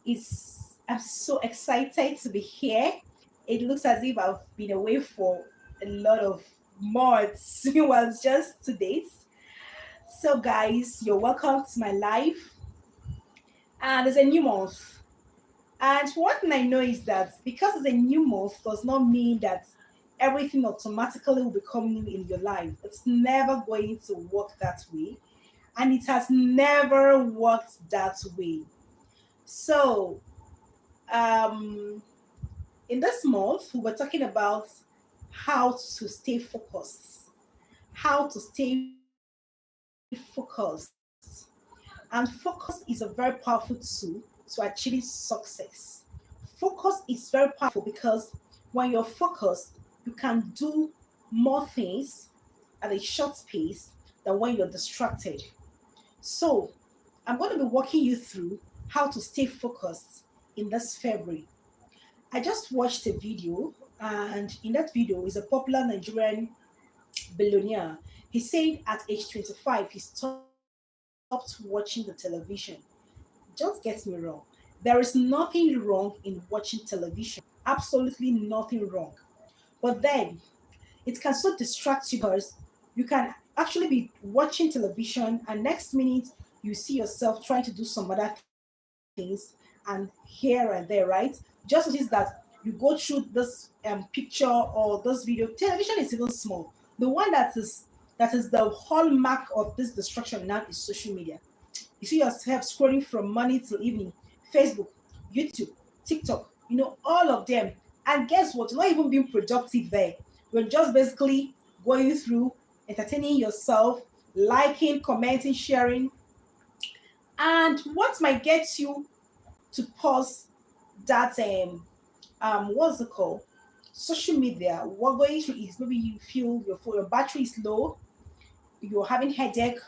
I'm so excited to be here. It looks as if I've been away for a lot of months. Well, it's just 2 days. So, guys, you're welcome to my life. And it's a new month. And one thing I know is that because it's a new month does not mean that everything automatically will become new in your life. It's never going to work that way. And it has never worked that way. So, um, in this month, we were talking about how to stay focused, how to stay focused. And focus is a very powerful tool to achieving success. Focus is very powerful because when you're focused, you can do more things at a short space than when you're distracted. So, I'm going to be walking you through how to stay focused in this February. I just watched a video, and in that video is a popular Nigerian billionaire. He said at age 25 he stopped watching the television. Don't get me wrong. There is nothing wrong in watching television. Absolutely nothing wrong. But then it can so distract you because you can actually be watching television and next minute you see yourself trying to do some other things and here and there, right? Just notice that you go through this picture or this video. Television is even small. The one that is the hallmark of this distraction now is social media. You see yourself scrolling from morning till evening. Facebook, YouTube, TikTok, all of them. And guess what? You're not even being productive there. You're just basically going through, entertaining yourself, liking, commenting, sharing. And what might get you to pause that what's it called? Social media. What going through is maybe you feel your battery is low, you're having headache,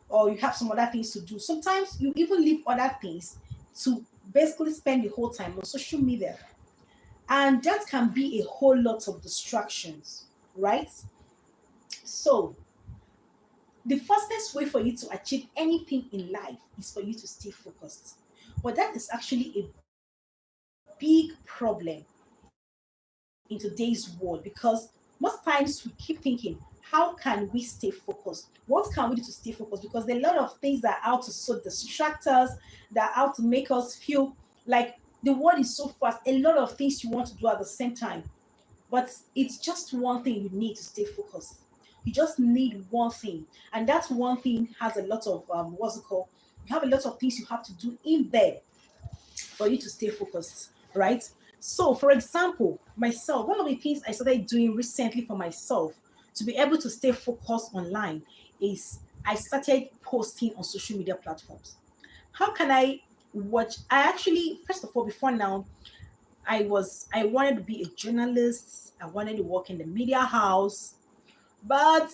or you have some other things to do. Sometimes you even leave other things to basically spend the whole time on social media. And that can be a whole lot of distractions, right? So the fastest way for you to achieve anything in life is for you to stay focused. But that is actually a big problem in today's world because most times we keep thinking, how can we stay focused? What can we do to stay focused? Because there are a lot of things that are out to so distract us, that are out to make us feel like the world is so fast. A lot of things you want to do at the same time. But it's just one thing you need to stay focused. You just need one thing. And that one thing has a lot of, what's it called? You have a lot of things you have to do in there for you to stay focused, right? So, for example, myself, one of the things I started doing recently for myself to be able to stay focused online is I started posting on social media platforms. How can I watch? I actually, first of all, before now, I wanted to be a journalist. I wanted to work in the media house, but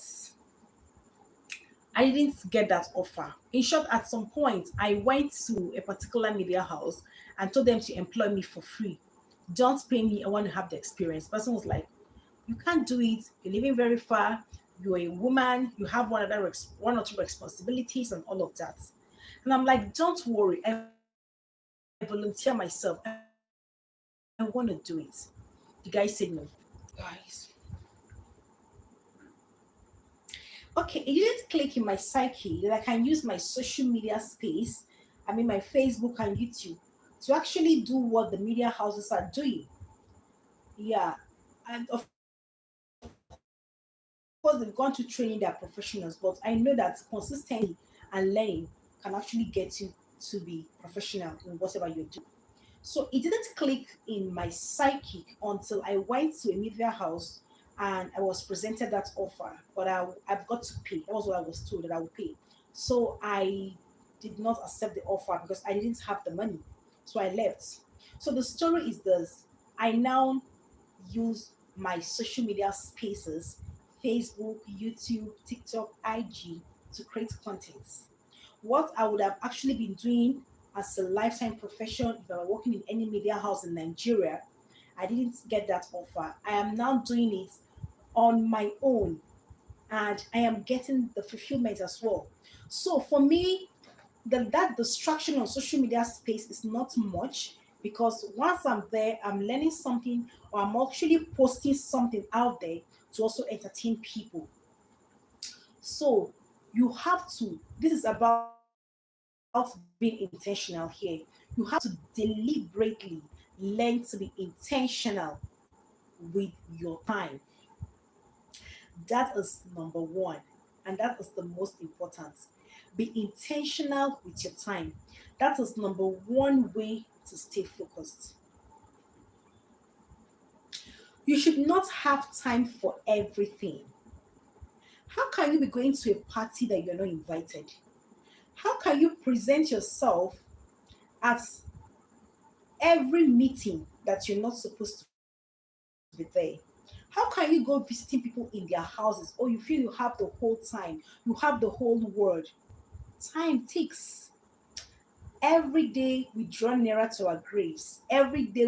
I didn't get that offer. In short, at some point, I went to a particular media house and told them to employ me for free. Don't pay me, I want to have the experience. Person was like, you can't do it. You're living very far. You're a woman. You have one or two responsibilities and all of that. And I'm like, don't worry. I volunteer myself. I want to do it. The guy said no. Guys, okay, it didn't click in my psyche that I can use my social media space, I mean my Facebook and YouTube, to actually do what the media houses are doing. Yeah. And of course they've gone to training their professionals, but I know that consistency and learning can actually get you to be professional in whatever you're doing. So it didn't click in my psychic until I went to a media house and I was presented that offer. But I've got to pay. That was what I was told that I would pay. So I did not accept the offer because I didn't have the money. So I left. So the story is this. I now use my social media spaces, Facebook, YouTube, TikTok, IG, to create contents. What I would have actually been doing as a lifetime profession if I were working in any media house in Nigeria, I didn't get that offer. I am now doing it on my own and I am getting the fulfillment as well. So for me, that distraction on social media space is not much, because once I'm there, I'm learning something, or I'm actually posting something out there to also entertain people. So you have to, this is about being intentional here. You have to deliberately learn to be intentional with your time. That is number one. And that is the most important. Be intentional with your time. That is number one way to stay focused. You should not have time for everything. How can you be going to a party that you're not invited? How can you present yourself at every meeting that you're not supposed to be there? How can you go visiting people in their houses, or you feel you have the whole time, you have the whole world? Time ticks. Every day we draw nearer to our graves. Every day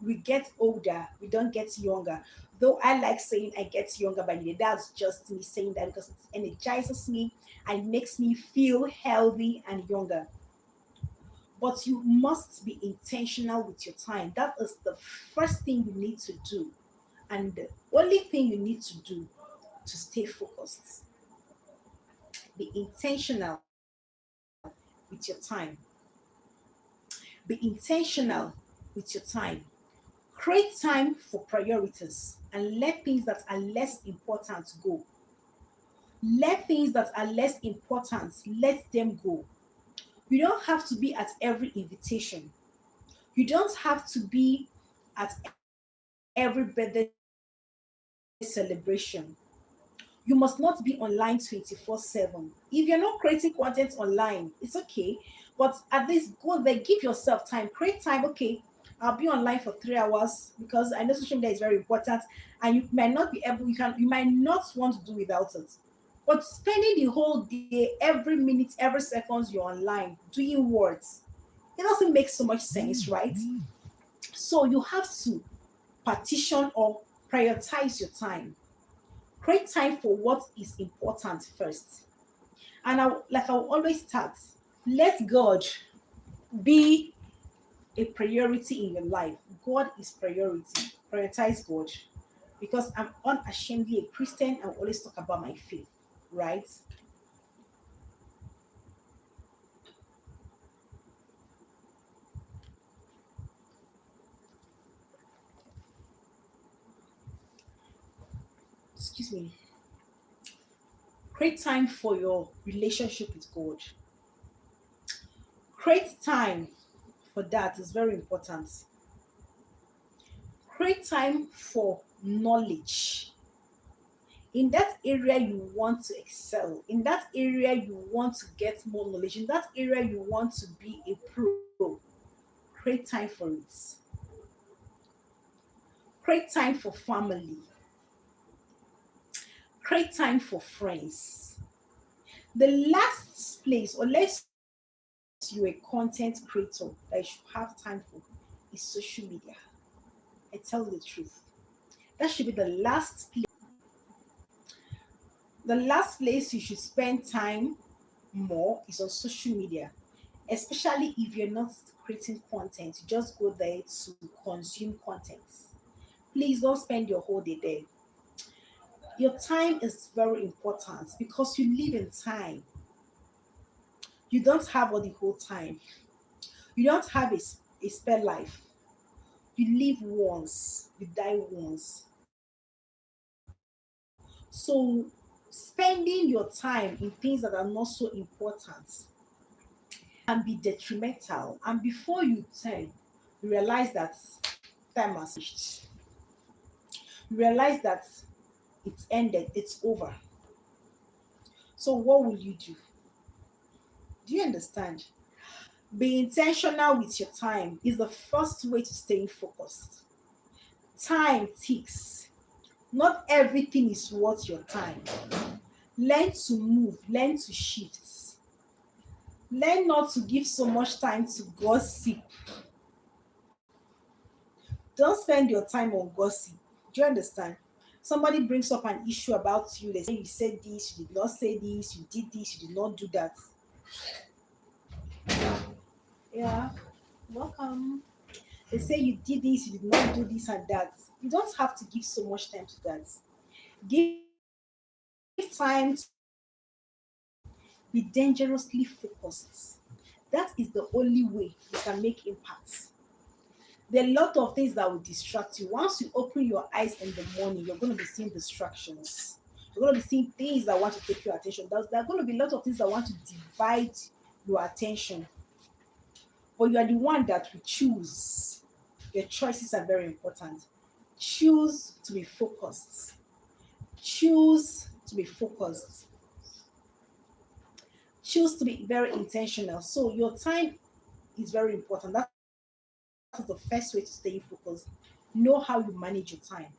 we get older, we don't get younger. Though I like saying I get younger by the day, that's just me saying that because it energizes me and makes me feel healthy and younger. But you must be intentional with your time. That is the first thing you need to do, and the only thing you need to do to stay focused. Be intentional with your time. Be intentional with your time. Create time for priorities and let things that are less important go. Let things that are less important, let them go. You don't have to be at every invitation. You don't have to be at every birthday celebration. You must not be online 24/7. If you're not creating content online, it's okay. But at least go there, give yourself time, create time. Okay, I'll be online for 3 hours because I know social media is very important, and you might not be able, you might not want to do without it. But spending the whole day, every minute, every seconds you're online doing words, it doesn't make so much sense, right? So you have to partition or prioritize your time. Create time for what is important first. And I will always start, let God be a priority in your life. God is priority. Prioritize God. Because I'm unashamedly a Christian, I will always talk about my faith, right? Excuse me. Create time for your relationship with God. Create time for that is very important. Create time for knowledge. In that area you want to excel, in that area you want to get more knowledge, in that area you want to be a pro, create time for it. Create time for family. Create time for friends. The last place, unless you're a content creator that you should have time for, is social media. I tell you the truth. That should be the last place you should spend time more is on social media, especially if you're not creating content. You just go there to consume content. Please don't spend your whole day there. Your time is very important because you live in time. You don't have all the whole time. You don't have a spare life. You live once, you die once. So spending your time in things that are not so important can be detrimental. And before you turn, you realize that time has reached. You realize that it's ended, it's over. So what will you do? Do you understand? Be intentional with your time is the first way to staying focused. Time ticks. Not everything is worth your time. Learn to move, learn to shift. Learn not to give so much time to gossip. Don't spend your time on gossip. Do you understand? Somebody brings up an issue about you. They say you said this, you did not say this, you did this, you did not do that. Yeah, welcome. They say you did this, you did not do this and that. You don't have to give so much time to that. Give time to be dangerously focused. That is the only way you can make impact. There are a lot of things that will distract you. Once you open your eyes in the morning, you're going to be seeing distractions. You're going to be seeing things that want to take your attention. There are going to be a lot of things that want to divide your attention. But you are the one that will choose. Your choices are very important. Choose to be focused. Choose to be focused. Choose to be very intentional. So your time is very important. That is the first way to stay focused. Know how you manage your time.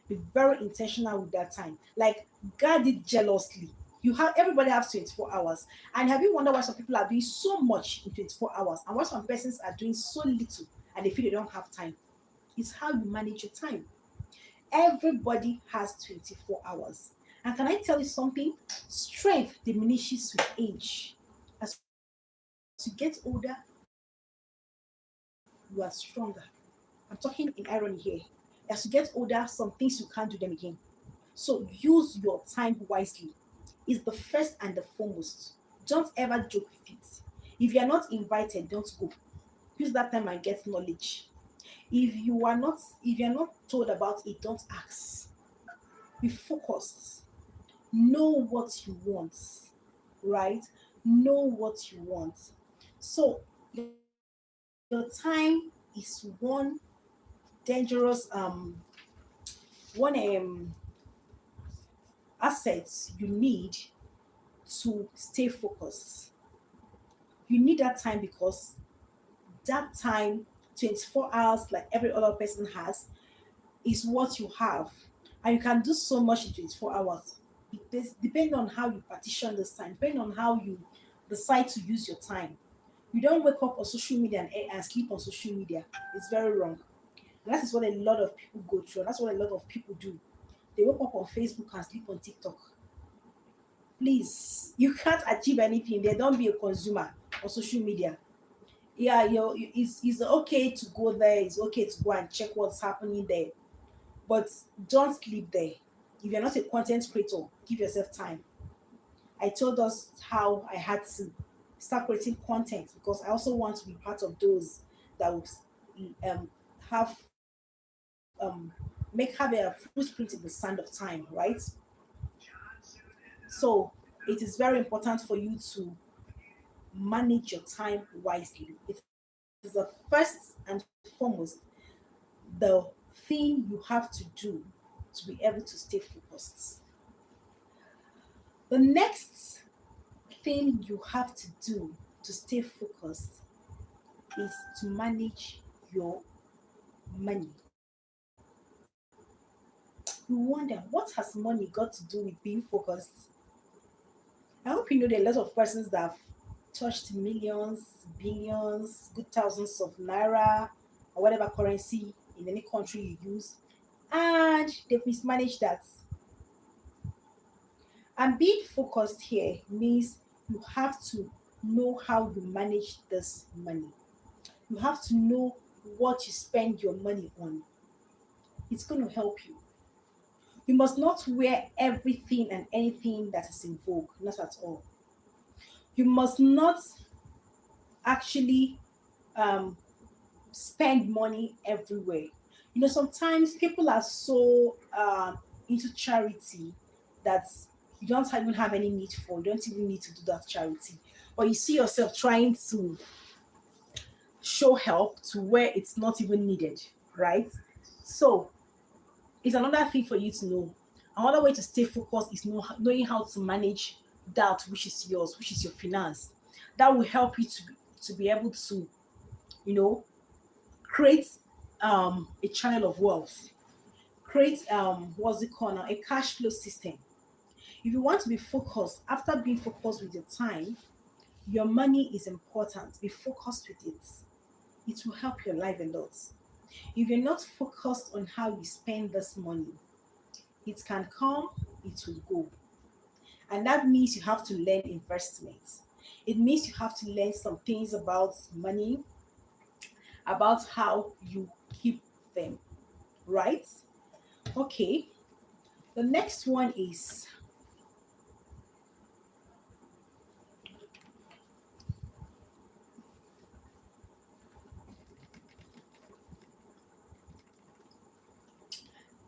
Be very intentional with that time. Like guard it jealously. Everybody has 24 hours. And have you wondered why some people are doing so much in 24 hours and why some persons are doing so little and they feel they don't have time? It's how you manage your time. Everybody has 24 hours. And can I tell you something? Strength diminishes with age. As you get older, you are stronger. I'm talking in irony here. As you get older, some things you can't do them again. So use your time wisely. Is the first and the foremost. Don't ever joke with it. If you're not invited, don't go. Use that time and get knowledge. If you're not told about it, don't ask. Be focused. Know what you want, right? Know what you want. So your time is one dangerous one asset you need to stay focused. You need that time because that time, 24 hours, like every other person has, is what you have. And you can do so much in 24 hours. Depending on how you partition this time, depending on how you decide to use your time. You don't wake up on social media and sleep on social media. It's very wrong. And that is what a lot of people go through. That's what a lot of people do. They wake up on Facebook and sleep on TikTok. Please, you can't achieve anything there. Don't be a consumer on social media. Yeah, it's okay to go there. It's okay to go and check what's happening there, but don't sleep there. If you're not a content creator, give yourself time. I told us how I had to start creating content because I also want to be part of those that will um, have have a footprint in the sand of time, right? So it is very important for you to manage your time wisely. It is the first and foremost the thing you have to do to be able to stay focused. The next thing you have to do to stay focused is to manage your money. You wonder, what has money got to do with being focused? I hope you know there are a lot of persons that have touched millions, billions, good thousands of naira or whatever currency in any country you use, and they've mismanaged that. And being focused here means you have to know how you manage this money. You have to know what you spend your money on. It's going to help you. You must not wear everything and anything that is in vogue, not at all. You must not actually um, spend money everywhere. You know, sometimes people are so into charity that you don't even have any need for. You don't even need to do that charity. Or you see yourself trying to show help to where it's not even needed, right? So it's another thing for you to know. Another way to stay focused is knowing how to manage that which is yours, which is your finance. That will help you to be able to, you know, create a channel of wealth, create what's it called now, a cash flow system. If you want to be focused, after being focused with your time, your money is important. Be focused with it. It will help your life a lot. If you're not focused on how you spend this money, it can come, it will go. And that means you have to learn investment. It means you have to learn some things about money, about how you keep them, right? Okay. The next one is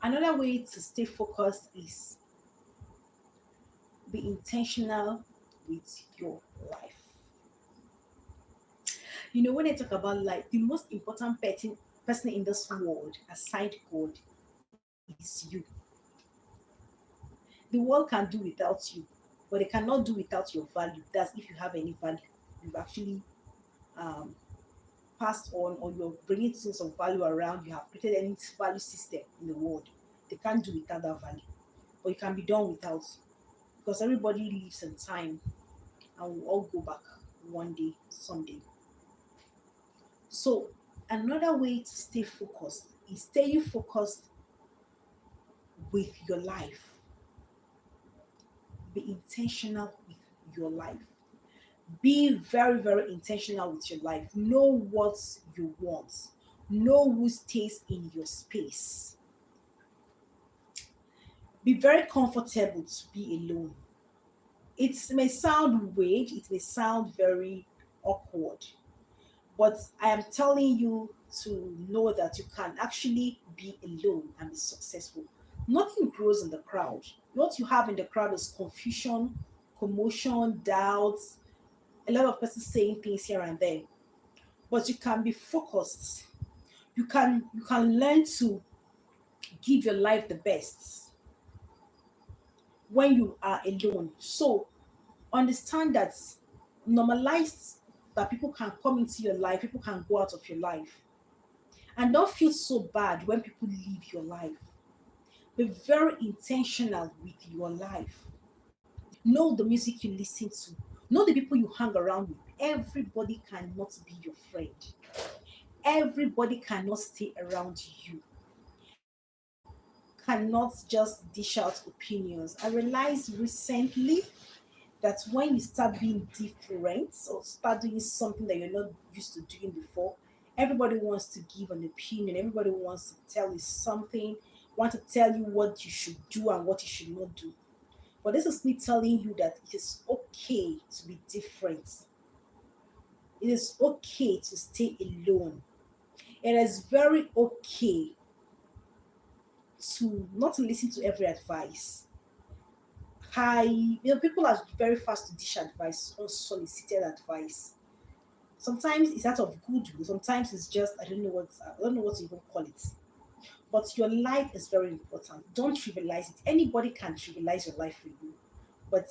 another way to stay focused is be intentional with your life. You know, when I talk about life, the most important person in this world, aside God, is you. The world can do without you, but they cannot do without your value. That's if you have any value. You've actually um, passed on, or you're bringing things of value around. You have created any value system in the world. They can't do without that value, but you can be done without, because everybody lives in time and we'll all go back one day, someday. So, another way to stay focused is staying focused with your life. Be intentional with your life. Be very, very intentional with your life. Know what you want. Know who stays in your space. Be very comfortable to be alone. It may sound weird, it may sound very awkward, but I am telling you to know that you can actually be alone and be successful. Nothing grows in the crowd. What you have in the crowd is confusion, commotion, doubts, a lot of people saying things here and there. But you can be focused. You can learn to give your life the best when you are alone. So understand that, normalize that people can come into your life, people can go out of your life. And don't feel so bad when people leave your life. Be very intentional with your life. Know the music you listen to. Know the people you hang around with. Everybody cannot be your friend. Everybody cannot stay around you. Cannot just dish out opinions. I realized recently that when you start being different or start doing something that you're not used to doing before, everybody wants to give an opinion. Everybody wants to tell you something, want to tell you what you should do and what you should not do. But this is me telling you that it is okay to be different. It is okay to stay alone. It is very okay to not listen to every advice. People are very fast to dish advice, unsolicited advice. Sometimes it's out of goodwill. Sometimes it's just I don't know what to even call it. But your life is very important. Don't trivialize it. Anybody can trivialize your life for you, but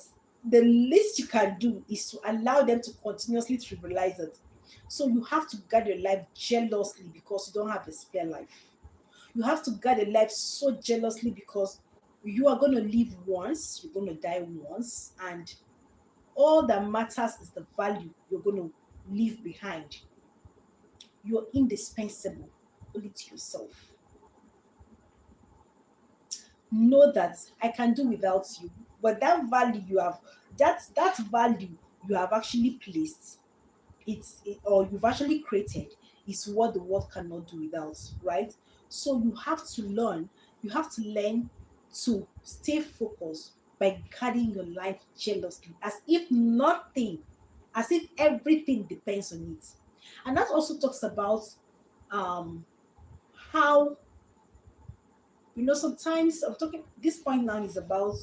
the least you can do is to allow them to continuously trivialize it. So you have to guard your life jealously because you don't have a spare life. You have to guard your life so jealously because you are going to live once, you're going to die once, and all that matters is the value you're going to leave behind. You're indispensable only to yourself. Know that I can do without you, but that value you have, that value you have actually placed, or you've actually created, is what the world cannot do without, right? So you have to learn to stay focused by guarding your life jealously, as if nothing, as if everything depends on it. And that also talks about um how, sometimes I'm talking, this point now is about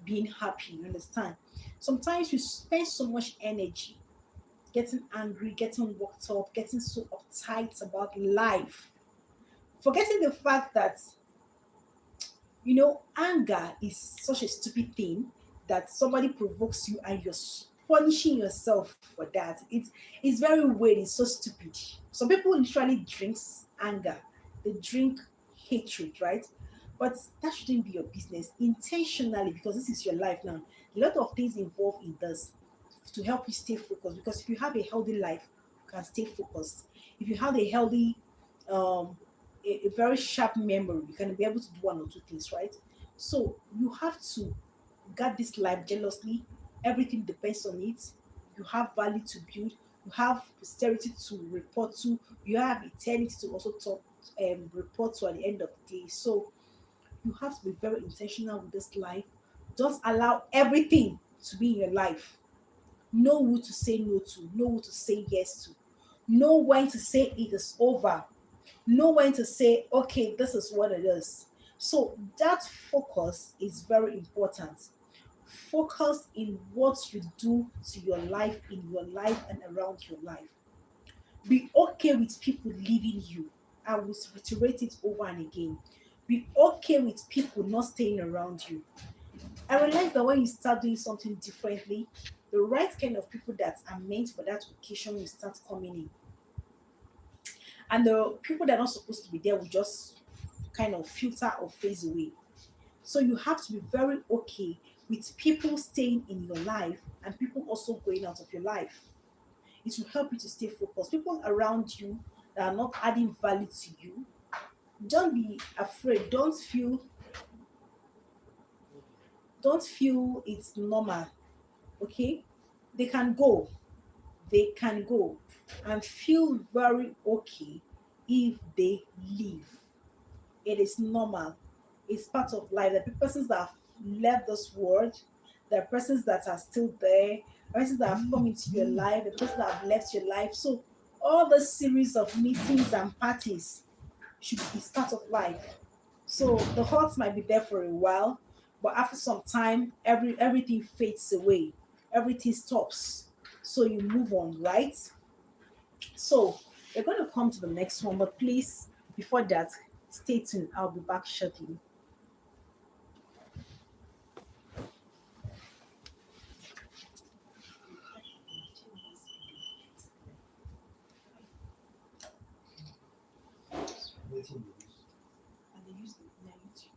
being happy, you understand? Sometimes you spend so much energy getting angry, getting worked up, getting so uptight about life, forgetting the fact that, anger is such a stupid thing, that somebody provokes you and you're punishing yourself for that. It's very weird. It's so stupid. Some people literally drinks anger. They drink hatred, right? But that shouldn't be your business intentionally, because this is your life now. A lot of things involved in this to help you stay focused. Because if you have a healthy life, you can stay focused. If you have a healthy um a very sharp memory, you can be able to do one or two things, right? So you have to guard this life jealously. Everything depends on it. you have value to build, you have posterity to report to, you have eternity to also talk report to at the end of the day. So you have to be very intentional with this life. Don't allow everything to be in your life. Know who to say no to, know who to say yes to, know when to say it is over, know when to say, okay, this is what it is. So that focus is very important. Focus in what you do to your life, in your life, and around your life. Be okay with people leaving you. I will reiterate it over and again. Be okay with people not staying around you. I realized that when you start doing something differently, the right kind of people that are meant for that occasion will start coming in. And the people that are not supposed to be there will just kind of filter or phase away. So you have to be very okay with people staying in your life and people also going out of your life. It will help you to stay focused. People around you that are not adding value to you, don't be afraid. Don't feel it's normal. Okay? They can go. They can go and feel very okay if they leave. It is normal. It's part of life. The persons that have left this world, the persons that are still there, the persons that have come into your life, the persons that have left your life. So all the series of meetings and parties should is part of life. So the hurt might be there for a while, but after some time, everything fades away. Everything stops. So you move on, right? So we're going to come to the next one, but please, before that, stay tuned. I'll be back shortly. And they use the YouTube.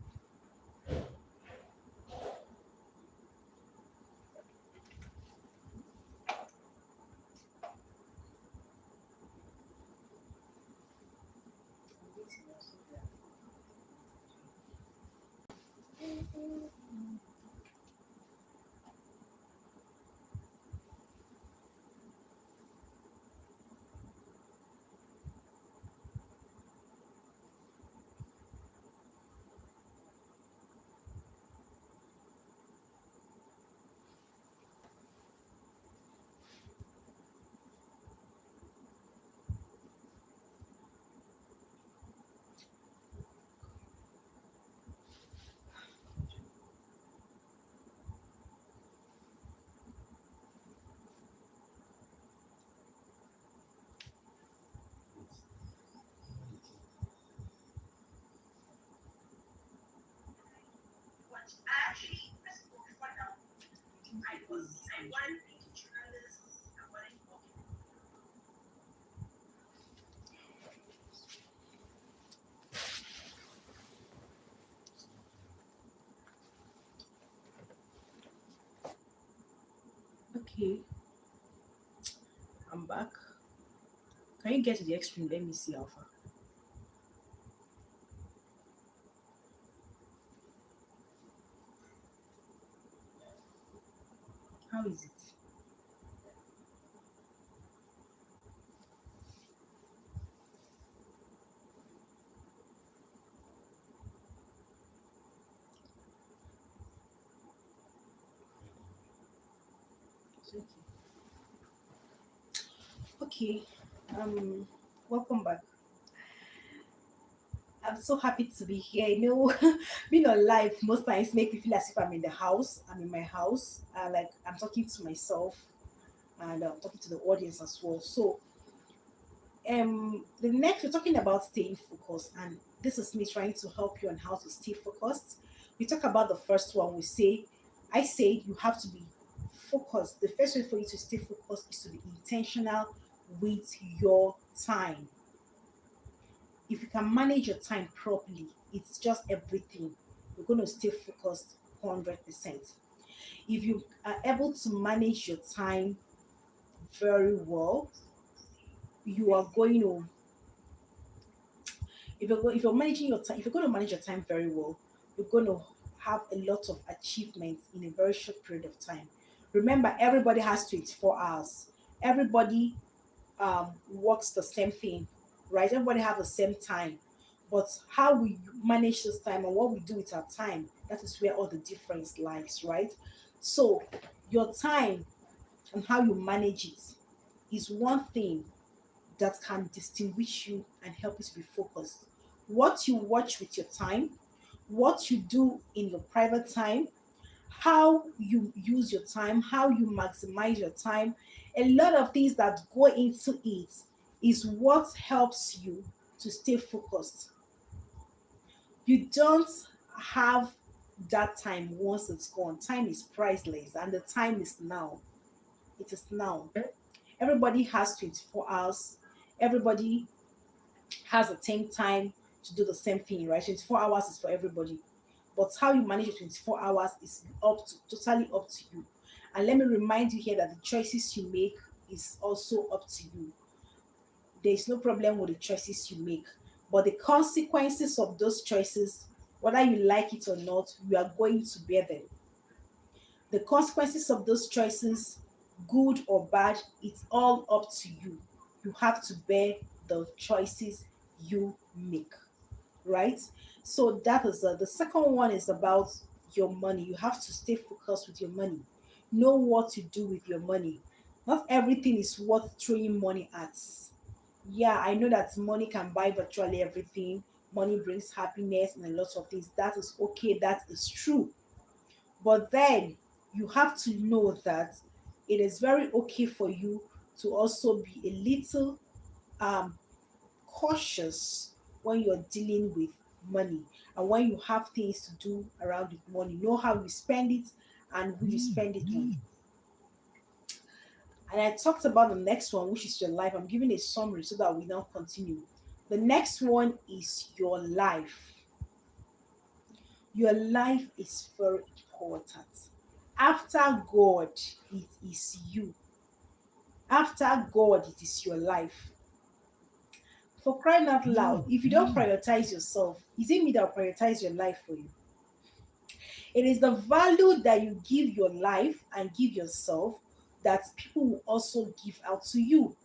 Okay, I'm back. Can you get to the extreme? Let me see how far. How is it? It's okay. Okay. Um, welcome back. I'm so happy to be here. Being on live most times make me feel as if I'm in the house. I'm in my house. Like I'm talking to myself and I'm talking to the audience as well. So, the next we're talking about staying focused, and this is me trying to help you on how to stay focused. We talk about the first one. I say you have to be focused. The first way for you to stay focused is to be intentional with your time. If you can manage your time properly, it's just everything. You're going to stay focused 100%. If you are able to manage your time very well, you are going to, if you're managing your time, if you're going to manage your time very well, you're going to have a lot of achievements in a very short period of time. Remember, everybody has 24 hours. Everybody works the same thing, right? Everybody have the same time. But how we manage this time and what we do with our time, that is where all the difference lies, right? So your time and how you manage it is one thing that can distinguish you and help you to be focused. What you watch with your time, what you do in your private time, how you use your time, how you maximize your time, a lot of things that go into it is what helps you to stay focused. You don't have that time once it's gone. Time is priceless, and the time is now. It is now. Everybody has 24 hours. Everybody has the same time to do the same thing, right? 24 hours is for everybody. But how you manage your 24 hours is totally up to you. And let me remind you here that the choices you make is also up to you. There is no problem with the choices you make, but the consequences of those choices, whether you like it or not, you are going to bear them. The consequences of those choices, good or bad, it's all up to you. You have to bear the choices you make, right? So that is the second one is about your money. You have to stay focused with your money. Know what to do with your money. Not everything is worth throwing money at. Yeah, I know that money can buy virtually everything. Money brings happiness and a lot of things. That is okay. That is true. But then you have to know that it is very okay for you to also be a little um, cautious when you're dealing with money and when you have things to do around with money. Know how you spend it and who you spend it on. And I talked about the next one, which is your life. I'm giving a summary so that we now continue. The next one is your life. Your life is very important. After God, it is you. After God, it is your life. For crying out loud, if you don't prioritize yourself, is it me that will prioritize your life for you? It is the value that you give your life and give yourself that people will also give out to you,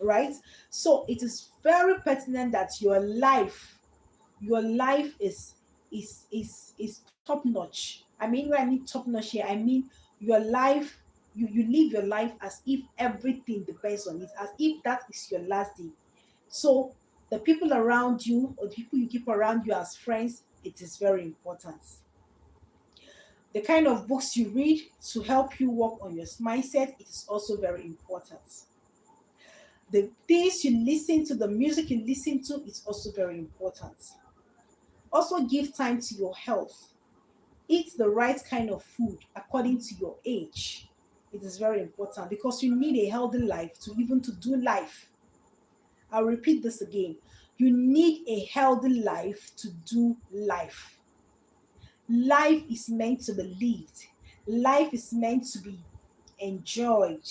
right? So it is very pertinent that your life is top notch. I mean, when I mean top notch here, I mean your life. You live your life as if everything depends on it, as if that is your last day. So the people around you or the people you keep around you as friends, it is very important. The kind of books you read to help you work on your mindset, it is also very important. The things you listen to, the music you listen to, is also very important. Also, give time to your health. Eat the right kind of food according to your age. It is very important because you need a healthy life to even to do life. I'll repeat this again. You need a healthy life to do life. Life is meant to be lived. Life is meant to be enjoyed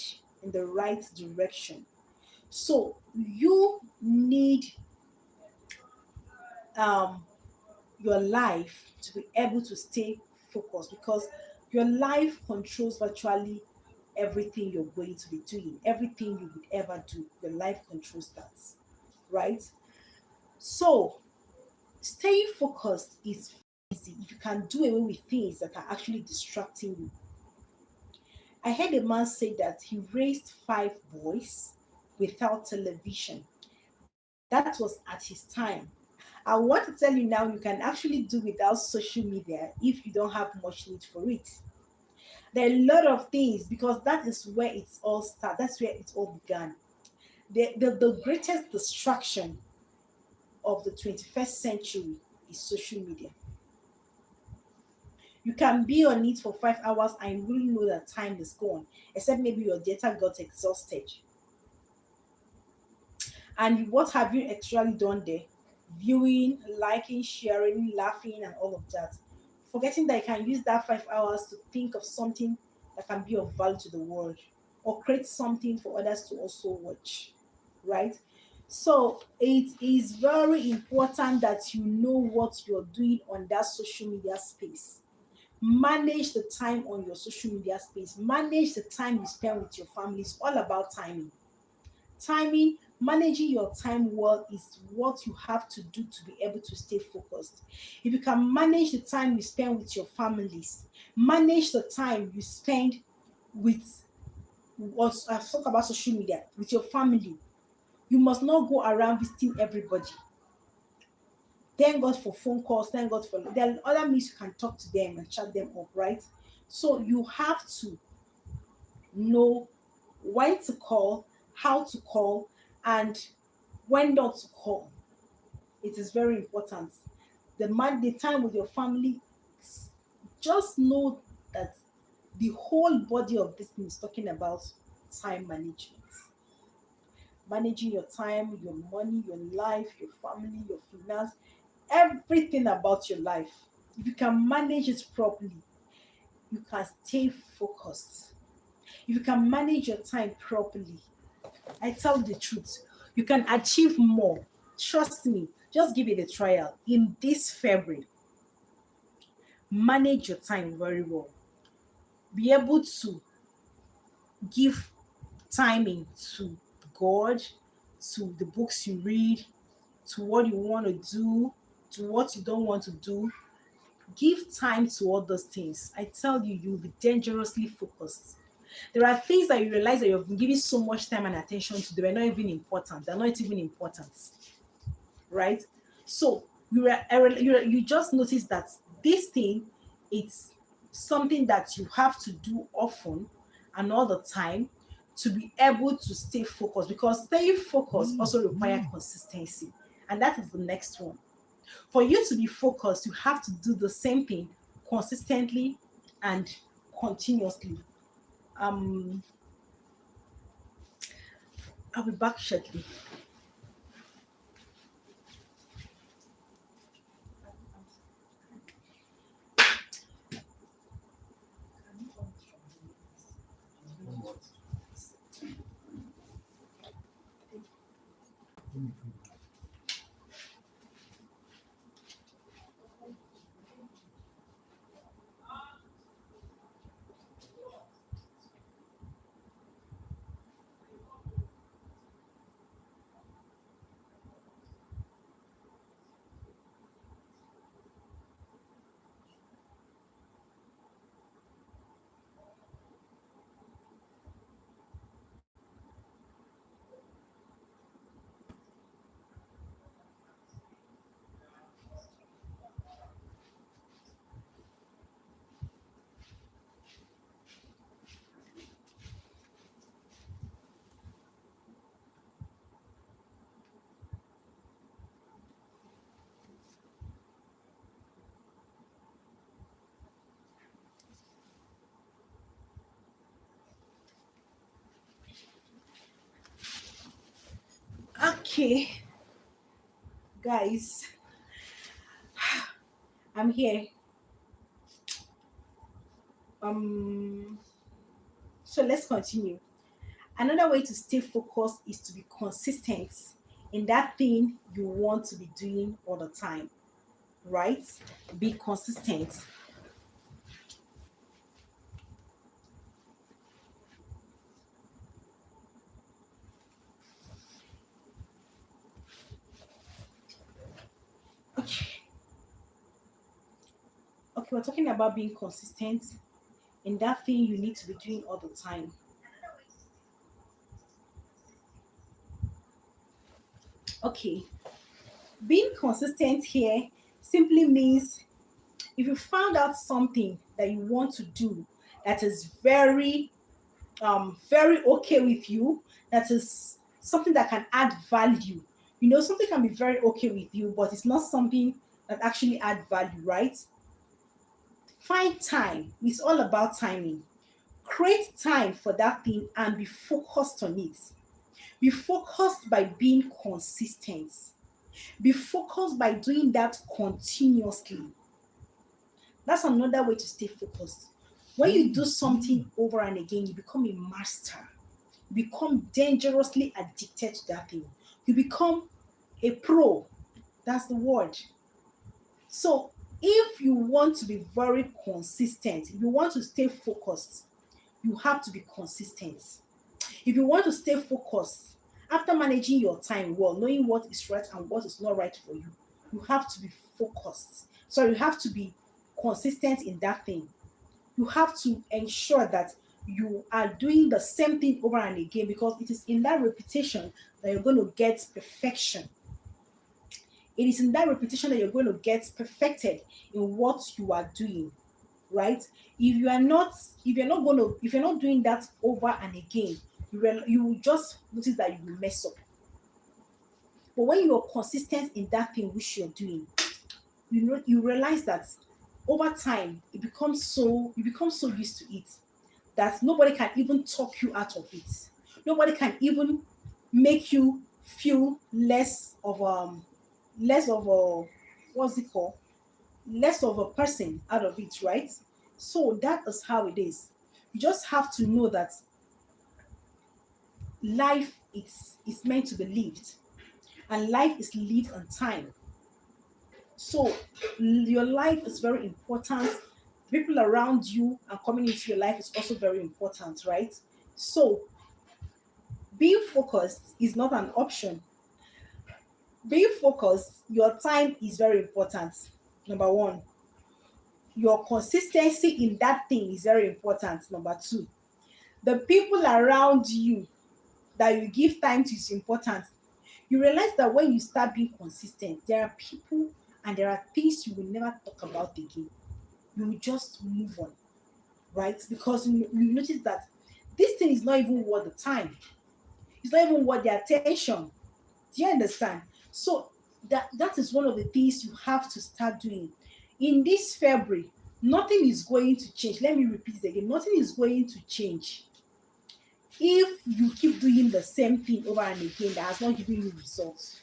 in the right direction. So you need um, your life to be able to stay focused because your life controls virtually everything you're going to be doing, everything you would ever do. Your life controls that, right? So staying focused is easy if you can do away with things that are actually distracting you. I heard a man say that he raised 5 boys without television. That was at his time. I want to tell you now, you can actually do without social media if you don't have much need for it. There are a lot of things because that is where it's all started. That's where it all began. The greatest distraction of the 21st century is social media. You can be on it for 5 hours and you really know that time is gone, except maybe your data got exhausted. And what have you actually done there? Viewing, liking, sharing, laughing, and all of that. Forgetting that you can use that 5 hours to think of something that can be of value to the world or create something for others to also watch, right? So it is very important that you know what you're doing on that social media space Manage the time on your social media space. Manage the time you spend with your family. It's all about timing. Timing, managing your time well is what you have to do to be able to stay focused. If you can manage the time you spend with your families, manage the time you spend with what I've talked about social media, with your family. You must not go around visiting everybody. Thank God for phone calls, thank God for there are other means you can talk to them and chat them up, right? So you have to know when to call, how to call, and when not to call. It is very important. The time with your family, just know that the whole body of this thing is talking about time management. Managing your time, your money, your life, your family, your finance, everything about your life. If you can manage it properly, you can stay focused. If you can manage your time properly, I tell the truth, you can achieve more. Trust me, just give it a trial. In this February, manage your time very well. Be able to give timing to God, to the books you read, to what you want to do, to what you don't want to do. Give time to all those things. I tell you, you'll be dangerously focused. There are things that you realize that you've been giving so much time and attention to, they were not even important. They're not even important, right? So you just notice that this thing, it's something that you have to do often and all the time to be able to stay focused, because staying focused also require consistency, and that is the next one. For you to be focused, you have to do the same thing consistently and continuously. um I'll be back shortly. Okay, guys, I'm here. So let's continue. Another way to stay focused is to be consistent in that thing you want to be doing all the time, right? Be consistent. Okay. Okay, we're talking about being consistent in that thing you need to be doing all the time. Okay. Being consistent here simply means if you found out something that you want to do that is very okay with you, that is something that can add value. Something can be very okay with you, but it's not something that actually add value, right? Find time. It's all about timing. Create time for that thing and be focused on it. Be focused by being consistent. Be focused by doing that continuously. That's another way to stay focused. When you do something over and again, you become a master. You become dangerously addicted to that thing. You become a pro. That's the word. So If you want to be very consistent, if you want to stay focused, you have to be consistent. If you want to stay focused, after managing your time well, knowing what is right and what is not right for you, you have to be focused. So you have to be consistent in that thing. You have to ensure that you are doing the same thing over and again, because it is in that repetition that you're going to get perfection. It is in that repetition that you're going to get perfected in what you are doing, right? If you're not doing that over and again, you will just notice that you will mess up. But when you're consistent in that thing which you're doing, you realize that over time you become so used to it that nobody can even talk you out of it. Nobody can even make you feel less of a, what's it called, less of a person out of it, right? So that is how it is. You just have to know that life is meant to be lived, and life is lived on time. So your life is very important. People around you and coming into your life is also very important, right? So being focused is not an option. Being focused, your time is very important. Number one, your consistency in that thing is very important. Number two, the people around you that you give time to is important. You realize that when you start being consistent, there are people and there are things you will never talk about again. You will just move on, right? Because you notice that this thing is not even worth the time. It's not even worth the attention. Do you understand? So that is one of the things you have to start doing. In this February, nothing is going to change. Let me repeat it again. Nothing is going to change if you keep doing the same thing over and again that has not given you results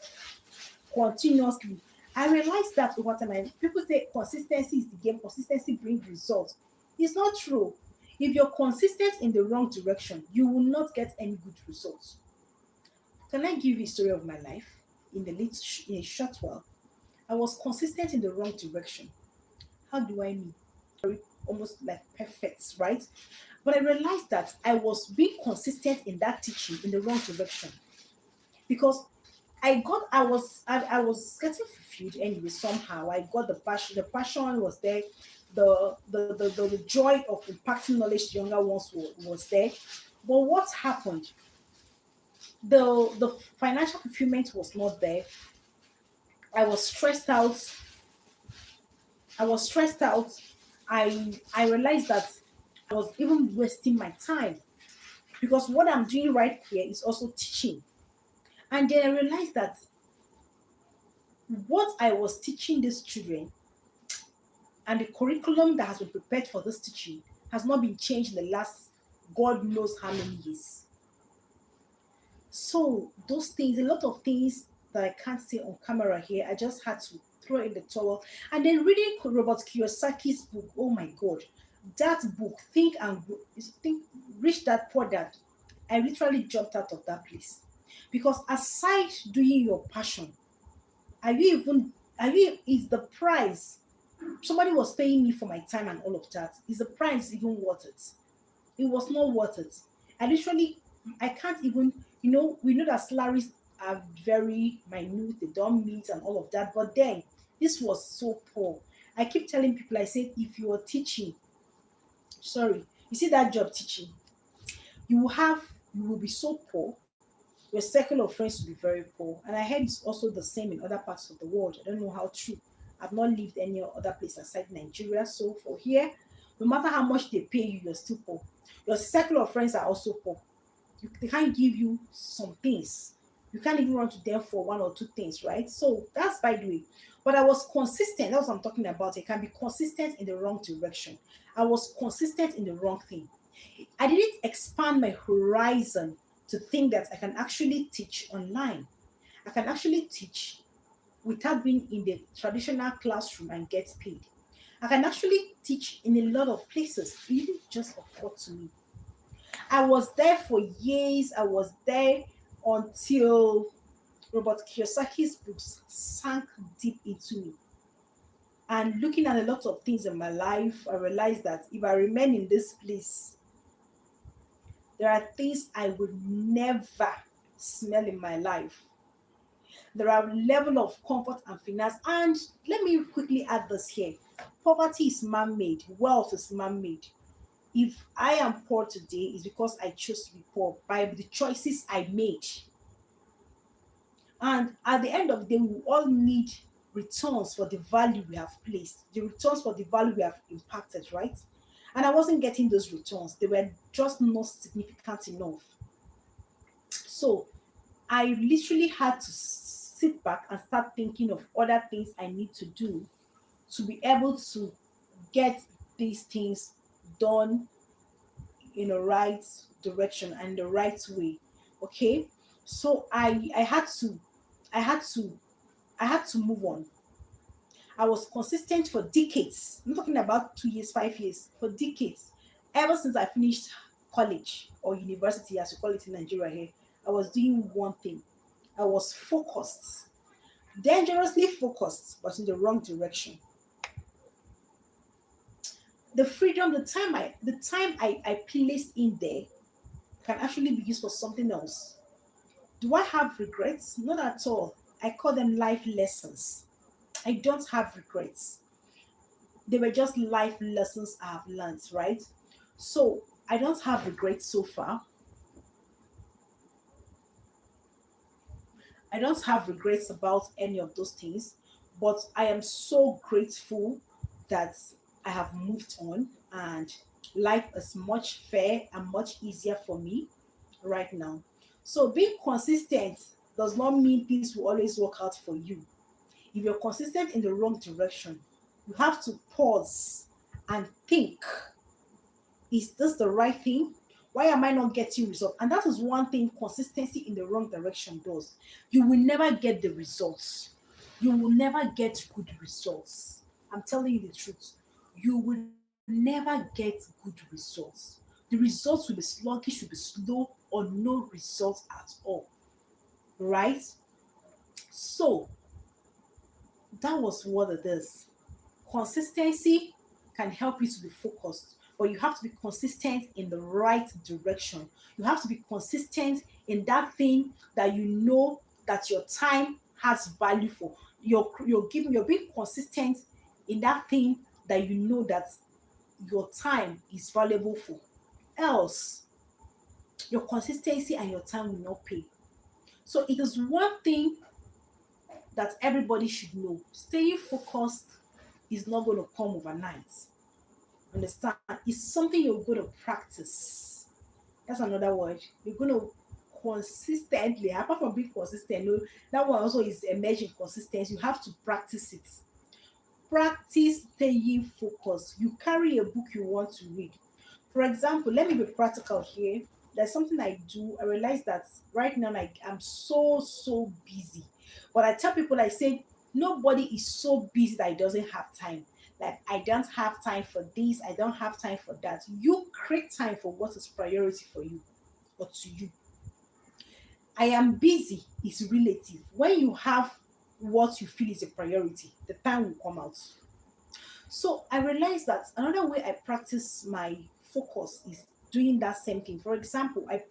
continuously. I realized that over time. And people say consistency is the game, consistency brings results. It's not true. If you're consistent in the wrong direction, you will not get any good results. Can I give you a story of my life in a short while? I was consistent in the wrong direction. How do I mean? Very almost like perfect, right? But I realized that I was being consistent in that teaching in the wrong direction, because I was getting fulfilled anyway somehow. I got the passion was there, the joy of impacting knowledge to younger ones was there. But what happened? The financial fulfillment was not there. I was stressed out. I was stressed out. I realized that I was even wasting my time, because what I'm doing right here is also teaching. And then I realized that what I was teaching these children and the curriculum that has been prepared for this teaching has not been changed in the last God knows how many years. So those things, a lot of things that I can't say on camera here, I just had to throw in the towel. And then reading Robert Kiyosaki's book, oh my God, that book, Think Rich Dad Poor Dad, I literally jumped out of that place. Because aside doing your passion, are you even, is the price, somebody was paying me for my time and all of that, is the price even worth it? It was not worth it. I literally, I can't even, we know that salaries are very minute, they don't meet and all of that, but then this was so poor. I keep telling people, I said, if you are teaching, sorry, you see that job teaching, you will be so poor, your circle of friends will be very poor. And I heard it's also the same in other parts of the world. I don't know how true. I've not lived any other place aside Nigeria. So for here, no matter how much they pay you, you're still poor. Your circle of friends are also poor. They can't give you some things. You can't even run to them for one or two things, right? So that's by the way. But I was consistent. That's what I'm talking about. I can be consistent in the wrong direction. I was consistent in the wrong thing. I didn't expand my horizon to think that I can actually teach online. I can actually teach without being in the traditional classroom and get paid. I can actually teach in a lot of places. It didn't just occur to me. I was there for years. I was there until Robert Kiyosaki's books sank deep into me. And looking at a lot of things in my life, I realized that if I remain in this place, there are things I would never smell in my life. There are level of comfort and finance. And let me quickly add this here. Poverty is man-made, wealth is man-made. If I am poor today, it's because I chose to be poor by the choices I made. And at the end of the day, we all need returns for the value we have placed, the returns for the value we have impacted, right? And I wasn't getting those returns. They were just not significant enough. So I literally had to sit back and start thinking of other things I need to do to be able to get these things done in the right direction and the right way. Okay. So I had to I had to move on. I was consistent for decades. I'm not talking about 2 years, 5 years, for decades. Ever since I finished college or university, as you call it in Nigeria here, I was doing one thing. I was focused, dangerously focused, but in the wrong direction. The freedom, the time I placed in there can actually be used for something else. Do I have regrets? Not at all. I call them life lessons. I don't have regrets. They were just life lessons I have learned, right? So I don't have regrets so far. I don't have regrets about any of those things, but I am so grateful that I have moved on and life is much fair and much easier for me right now. So being consistent does not mean things will always work out for you. If you're consistent in the wrong direction, you have to pause and think, is this the right thing? Why am I not getting results? And that is one thing consistency in the wrong direction does. You will never get the results. You will never get good results. I'm telling you the truth. You will never get good results. The results will be sluggish, will be slow, or no results at all. Right? So that was what it is. Consistency can help you to be focused, but you have to be consistent in the right direction. You have to be consistent in that thing that you know that your time has value for. You're being consistent in that thing that you know that your time is valuable for. Else, your consistency and your time will not pay. So it is one thing that everybody should know. Staying focused is not going to come overnight. Understand? It's something you're going to practice. That's another word. You're going to consistently, apart from being consistent, no, that one also is emerging consistency. You have to practice it. Practice staying focused. You carry a book you want to read. For example, let me be practical here. There's something I do. I realize that right now I'm so busy. But I tell people, I say nobody is so busy that he doesn't have time. Like I don't have time for this, I don't have time for that. You create time for what is priority for you or to you. I am busy is relative. When you have what you feel is a priority, the time will come out. So I realized that another way I practice my focus is doing that same thing. For example, I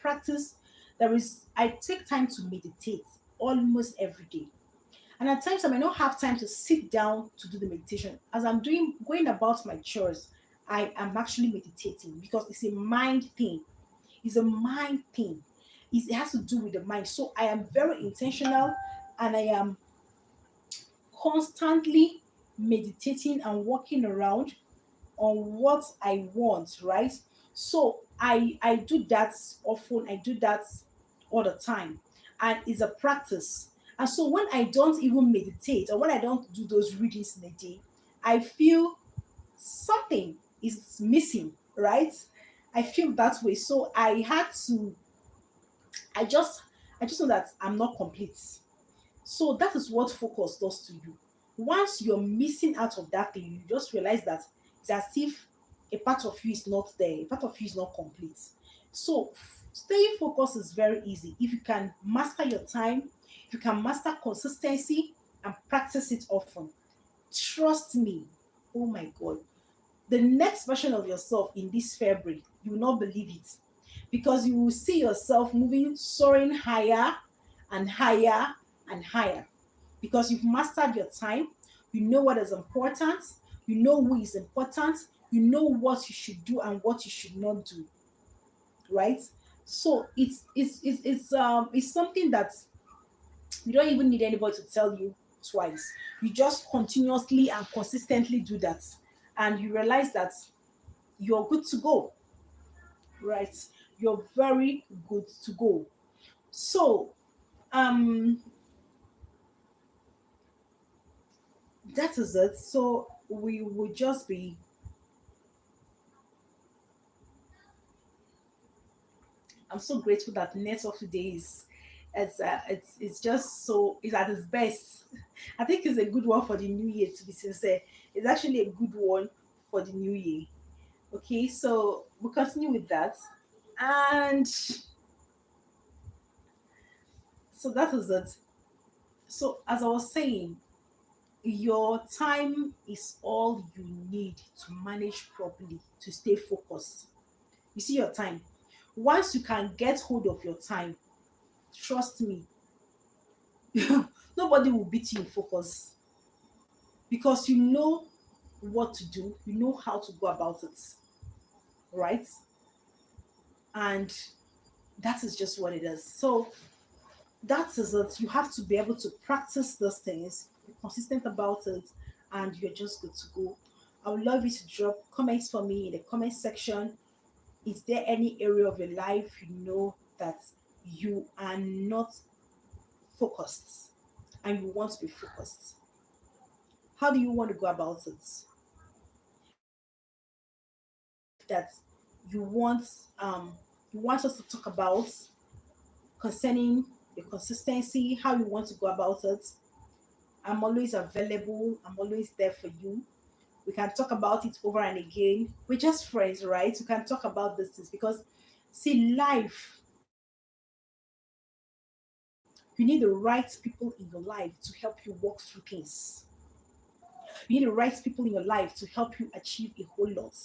take time to meditate almost every day. And at times I may not have time to sit down to do the meditation. As I'm doing going about my chores, I am actually meditating because it's a mind thing. It's a mind thing. It has to do with the mind. So I am very intentional and I am constantly meditating and walking around on what I want, right? So I do that often, I do that all the time. And it's a practice. And so when I don't even meditate or when I don't do those readings in a day, I feel something is missing, right? I feel that way. So I just I just know that I'm not complete. So that is what focus does to you. Once you're missing out of that thing, you just realize that it's as if a part of you is not there, a part of you is not complete. So staying focused is very easy. If you can master your time, if you can master consistency and practice it often, Trust me. Oh my God. The next version of yourself in this February, you will not believe it, because you will see yourself moving, soaring higher and higher and higher, because you've mastered your time. You know what is important. You know who is important. You know what you should do and what you should not do. Right? So it's something that you don't even need anybody to tell you twice. You just continuously and consistently do that, and you realize that you're good to go. Right? You're very good to go. So um that is it. So we would just be, I'm so grateful that network today is, it's just so, it's at its best. I think it's a good one for the new year, to be sincere. It's actually a good one for the new year. Okay, so we'll continue with that. And so that is it. So as I was saying, your time is all you need to manage properly, to stay focused. You see your time. Once you can get hold of your time, trust me, nobody will beat you in focus, because you know what to do, you know how to go about it, right? And that is just what it is. So that is it. You have to be able to practice those things, be consistent about it, and you're just good to go. I would love you to drop comments for me in the comment section. Is there any area of your life you know that you are not focused and you want to be focused? How do you want to go about it? That you want you want us to talk about concerning the consistency, how you want to go about it. I'm always available. I'm always there for you. We can talk about it over and again. We're just friends, right? We can talk about these things because, see, life, you need the right people in your life to help you walk through things. You need the right people in your life to help you achieve a whole lot.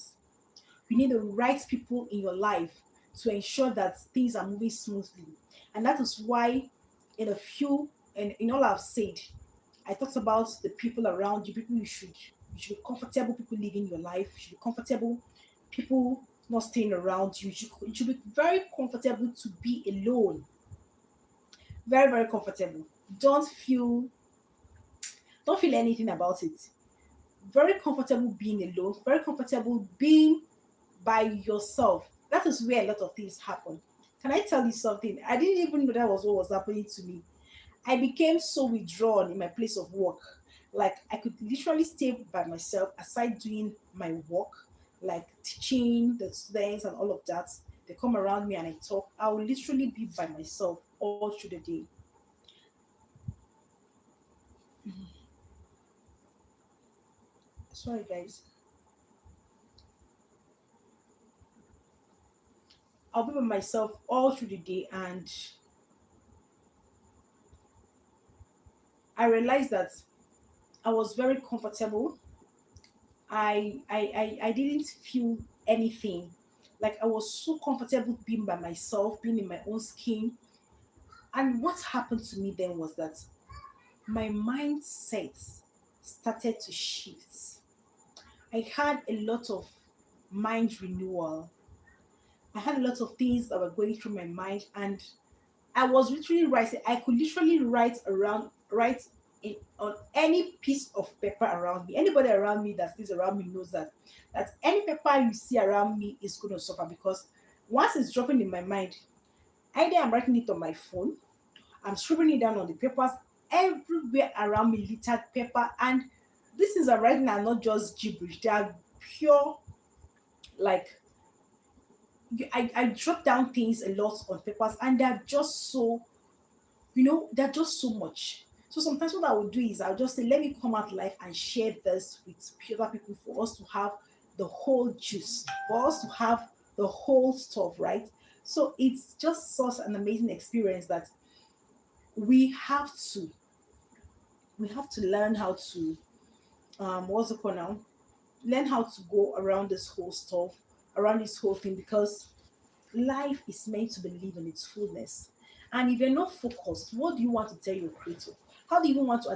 You need the right people in your life to ensure that things are moving smoothly. And that is why, in a few, and in all I've said, I talked about the people around you, people you should be comfortable, people living your life, you should be comfortable, people not staying around you. You should be very comfortable to be alone. Very, very comfortable. Don't feel don't feel anything about it. Very comfortable being alone, very comfortable being by yourself. That is where a lot of things happen. Can I tell you something? I didn't even know that was what was happening to me. I became so withdrawn in my place of work. Like I could literally stay by myself aside doing my work, like teaching the students and all of that. They come around me and I talk. I will literally be by myself all through the day. Sorry, guys. I'll be by myself all through the day, and I realized that I was very comfortable. I didn't feel anything. Like I was so comfortable being by myself, being in my own skin. And what happened to me then was that my mindset started to shift. I had a lot of mind renewal. I had a lot of things that were going through my mind, and I was literally writing. I could literally write in on any piece of paper around me. Anybody around me that stays around me knows that any paper you see around me is going to suffer, because once it's dropping in my mind, either I'm writing it on my phone, I'm scribbling it down on the papers. Everywhere around me littered paper, and these things I'm writing are not just gibberish. They are pure, like, I drop down things a lot on papers, and they're just so, they're just so much. So sometimes what I would do is I'll just say, let me come out live and share this with other people for us to have the whole juice, for us to have the whole stuff, right? So it's just such an amazing experience that we have to we have to learn how to what's it called now? Learn how to go around this whole stuff, around this whole thing, because life is meant to be lived in its fullness. And if you're not focused, what do you want to tell your creator? How do you even want to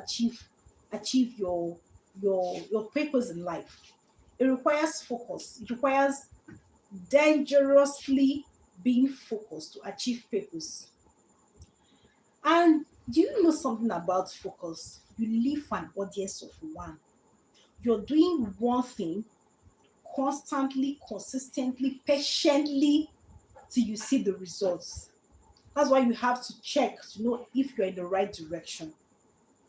achieve your purpose in life? It requires focus. It requires dangerously being focused to achieve purpose. And do you know something about focus? You live for an audience of one. You're doing one thing constantly, consistently, patiently till you see the results. That's why you have to check to know if you're in the right direction,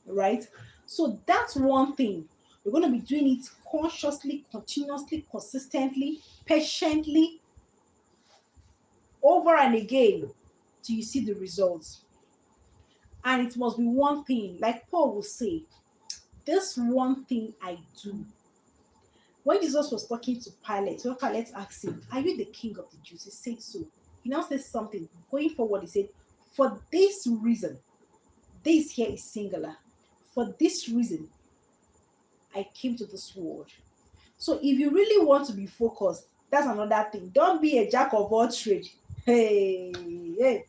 right? So that's one thing. You're going to be doing it consciously, continuously, consistently, patiently, over and again till you see the results. And it must be one thing, like Paul will say, this one thing I do. When Jesus was talking to Pilate, when Pilate asked him, are you the king of the Jews? He said so. He now says something. Going forward, he said, for this reason, this here is singular. For this reason, I came to this world. So if you really want to be focused, that's another thing. Don't be a jack of all trades. Hey, hey.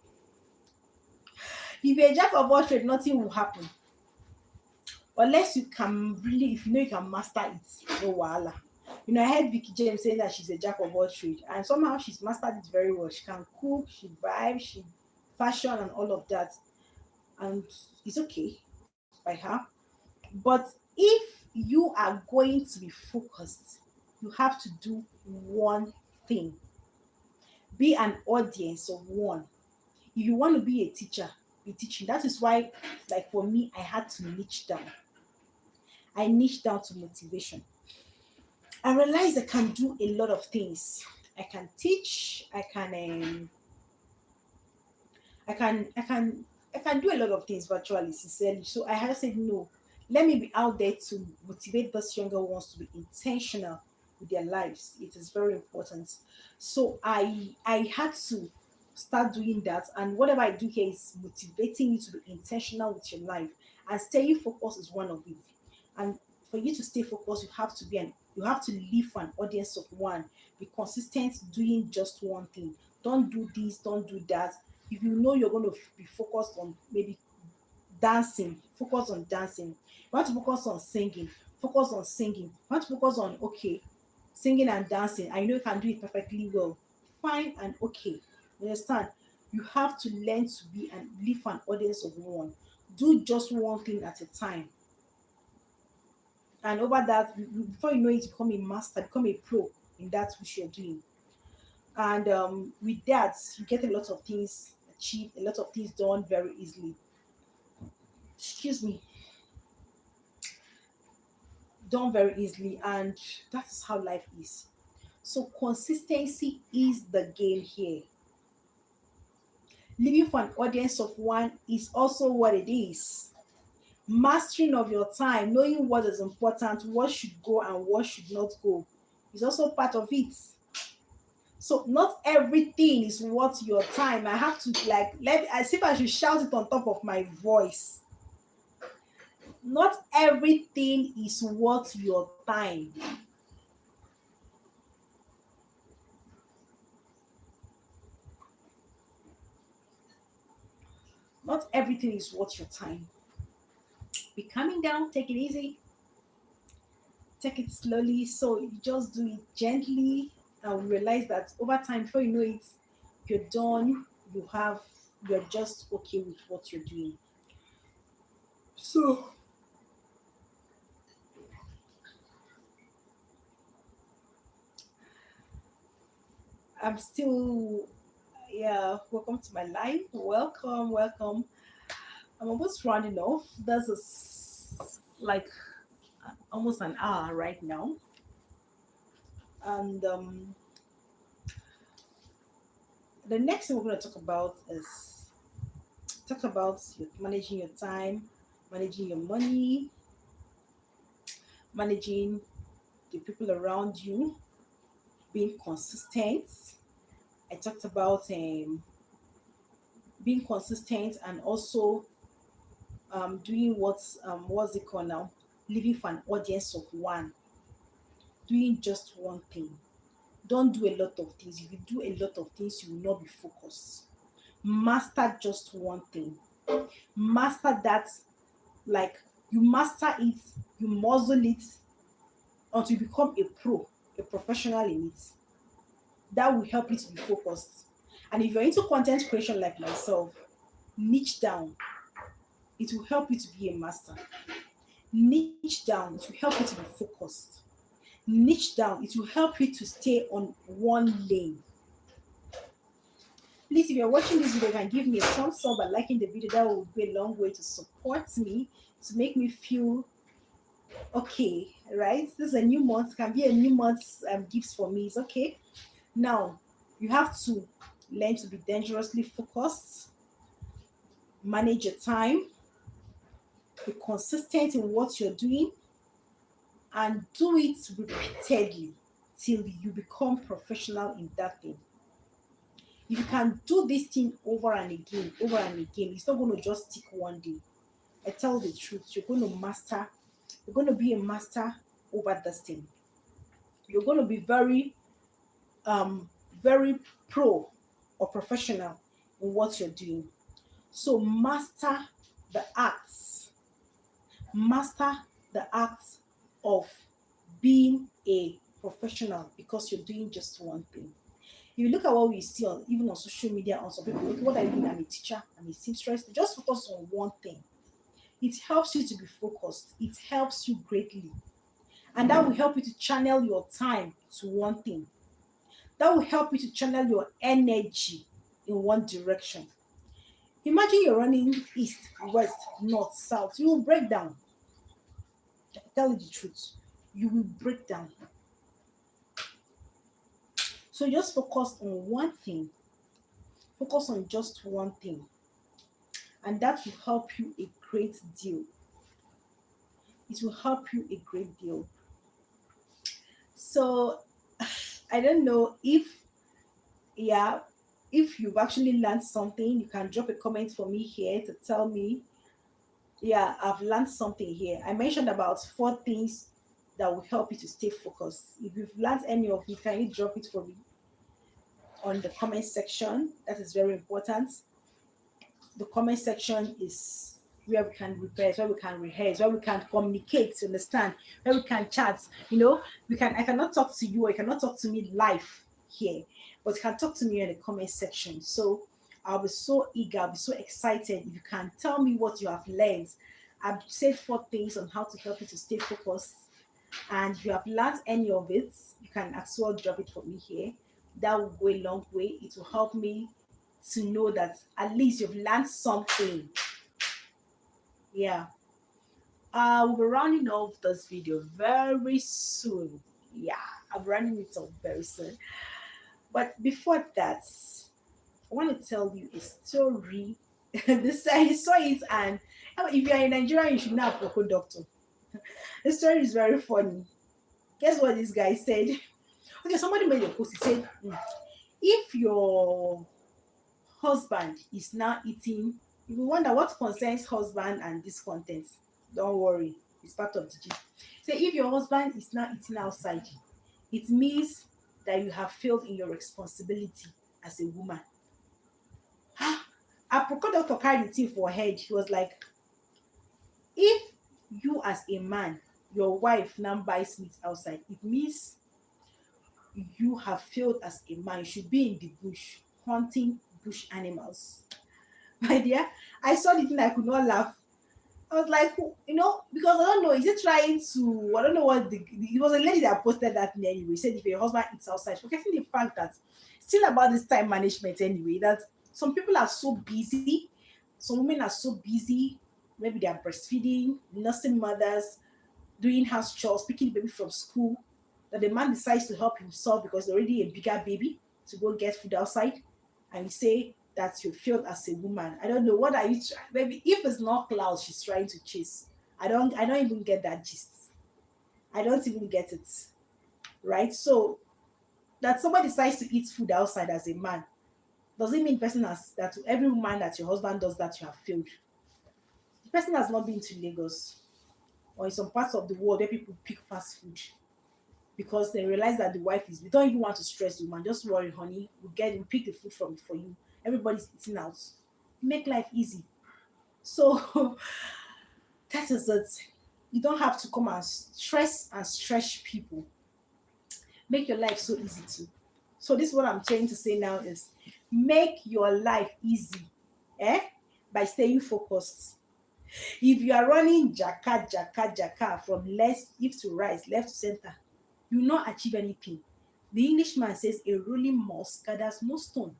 If you're a jack of all trades, nothing will happen. Unless you can really, if you know you can master it, no wahala. You know, I heard Vicky James saying that she's a jack of all trades, and somehow she's mastered it very well. She can cook, she vibe, she fashion, and all of that, and it's okay by her. But if you are going to be focused, you have to do one thing. Be an audience of one. If you want to be a teacher, be teaching. That is why, like for me, I had to niche down. I niche down to motivation. I realized I can do a lot of things. I can teach. I can do a lot of things virtually, sincerely. So I had said no. Let me be out there to motivate those younger ones to be intentional with their lives. It is very important. So I had to start doing that. And whatever I do here is motivating you to be intentional with your life. And staying focused is one of it. And for you to stay focused, you have to live for an audience of one. Be consistent doing just one thing. Don't do this, don't do that. If you know you're going to be focused on maybe dancing, focus on dancing. You want to focus on singing, focus on singing. You want to focus on okay, singing and dancing. I know you can do it perfectly well. Fine and okay. You understand? You have to learn to be and live for an audience of one. Do just one thing at a time. And over that, before you know it, you become a master, become a pro in that which you're doing. And with that, you get a lot of things achieved, a lot of things done very easily. Excuse me, done very easily, and that is how life is. So consistency is the game here. Living for an audience of one is also what it is. Mastering of your time, knowing what is important, what should go and what should not go, is also part of it. So not everything is worth your time. I have to like let as if I should shout it on top of my voice. Not everything is worth your time. Not everything is worth your time. Be coming down, take it easy, take it slowly. So you just do it gently and realize that over time, before you know it, you're done, you're just okay with what you're doing. So I'm still, yeah, welcome to my life. Welcome, welcome. I'm almost rounding off. Like almost an hour right now. And the next thing we're going to talk about is managing your time, managing your money, managing the people around you, being consistent. I talked about being consistent and also doing what's it called now? living for an audience of one, doing just one thing. Don't do a lot of things. If you do a lot of things, you will not be focused. Master just one thing. Master that, like, you master it, you muzzle it until you become a pro, a professional in it. That will help you to be focused. And if you're into content creation like myself, niche down. It will help you to be a master. Niche down, it will help you to be focused. Niche down, it will help you to stay on one lane. Please, if you're watching this video, you can give me a thumbs up by liking the video. That will go a long way to support me, to make me feel okay, right? This is a new month, can be a new month's gifts for me. It's okay. Now, you have to learn to be dangerously focused, manage your time, be consistent in what you're doing, and do it repeatedly till you become professional in that thing. If you can do this thing over and again, it's not going to just stick one day. I tell the truth, you're going to master, you're going to be a master over this thing. You're going to be very pro or professional in what you're doing. So master the arts. Master the arts of being a professional because you're doing just one thing. If you look at what we see on even on social media, on some people, look what I mean, I'm a teacher, I'm a seamstress, just focus on one thing. It helps you to be focused. It helps you greatly. And that will help you to channel your time to one thing. That will help you to channel your energy in one direction. Imagine you're running east, west, north, south. You will break down. I tell you the truth. You will break down. So just focus on one thing. Focus on just one thing. And that will help you a great deal. It will help you a great deal. So I don't know if you've actually learned something. You can drop a comment for me here to tell me, I've learned something here. I mentioned about 4 things that will help you to stay focused. If you've learned any of it, can you drop it for me on the comment section? That is very important. The comment section is where we can reverse, where we can rehearse, where we can communicate, understand, where we can chat. I cannot talk to you, or you cannot talk to me live here, but you can talk to me in the comment section. So I'll be so eager, I'll be so excited if you can tell me what you have learned. I've said 4 things on how to help you to stay focused, and if you have learned any of it, you can as well drop it for me here. That will go a long way. It will help me to know that at least you've learned something. We'll be rounding off this video very soon. I'm running it off very soon. But before that, I want to tell you a story. This I saw it, and if you're in Nigeria, you should know a Poco doctor. The story is very funny. Guess what this guy said? Okay, somebody made a post. He said, if your husband is now eating, you wonder what concerns husband and this content. Don't worry, it's part of the gist. So if your husband is now eating outside, it means that you have failed in your responsibility as a woman. Aproko doctor carried the thing for her head. He was like, if you as a man, your wife now buys meat outside, it means you have failed as a man. You should be in the bush hunting bush animals. My dear, I saw the thing, I could not laugh. I was like, because I don't know, is it trying to, I don't know what, it was a lady that posted that thing anyway, said if your husband eats outside, forgetting the fact that, still about this time management anyway, that some people are so busy, some women are so busy, maybe they are breastfeeding, nursing mothers, doing house chores, picking the baby from school, that the man decides to help himself because they're already a bigger baby to go get food outside, and you say that you failed as a woman. I don't know, what are you maybe if it's not clouds she's trying to chase. I don't even get that gist. I don't even get it. Right? So that somebody decides to eat food outside as a man doesn't mean person has that to every woman that your husband does that you have failed. The person has not been to Lagos. or in some parts of the world where people pick fast food because they realize that the wife is, we don't even want to stress the woman. Just worry, honey. We pick the food from for you. Everybody's eating out. Make life easy. So that is it. You don't have to come and stress and stretch people. Make your life so easy too. So this is what I'm trying to say now is make your life easy, eh? By staying focused. If you are running jaka from left to right, left to center, you will not achieve anything. The Englishman says a rolling mouse gathers no stone.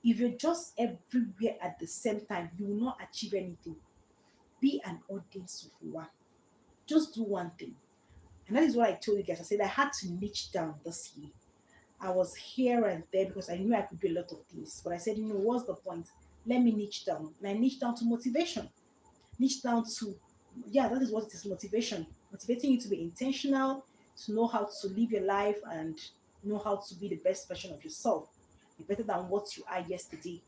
If you're just everywhere at the same time, you will not achieve anything. Be an audience of one. Just do one thing. And that is what I told you guys. I said I had to niche down this year. I was here and there because I knew I could do a lot of things. But I said, what's the point? Let me niche down. And I niche down to motivation. Niche down to, yeah, that is what it is, motivation. Motivating you to be intentional, to know how to live your life and know how to be the best version of yourself. Be better than what you are yesterday.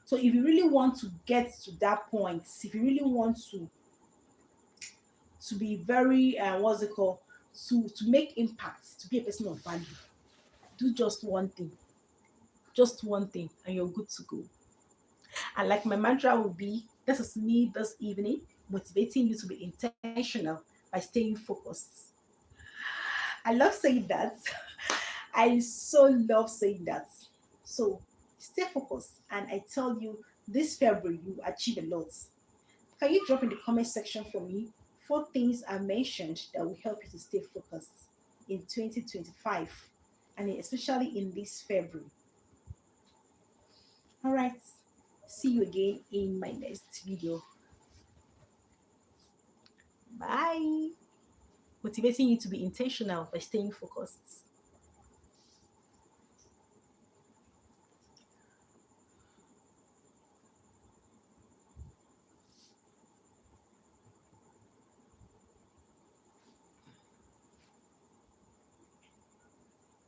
So if you really want to get to that point, if you really want to be very what's it called, to make impact, to be a person of value, do just one thing, and you're good to go. And like my mantra will be, this is me this evening, motivating you to be intentional by staying focused. I love saying that. I so love saying that. So stay focused, and I tell you, this February you will achieve a lot. Can you drop in the comment section for me 4 things I mentioned that will help you to stay focused in 2025 and especially in this February? All right. See you again in my next video. Bye. Motivating you to be intentional by staying focused.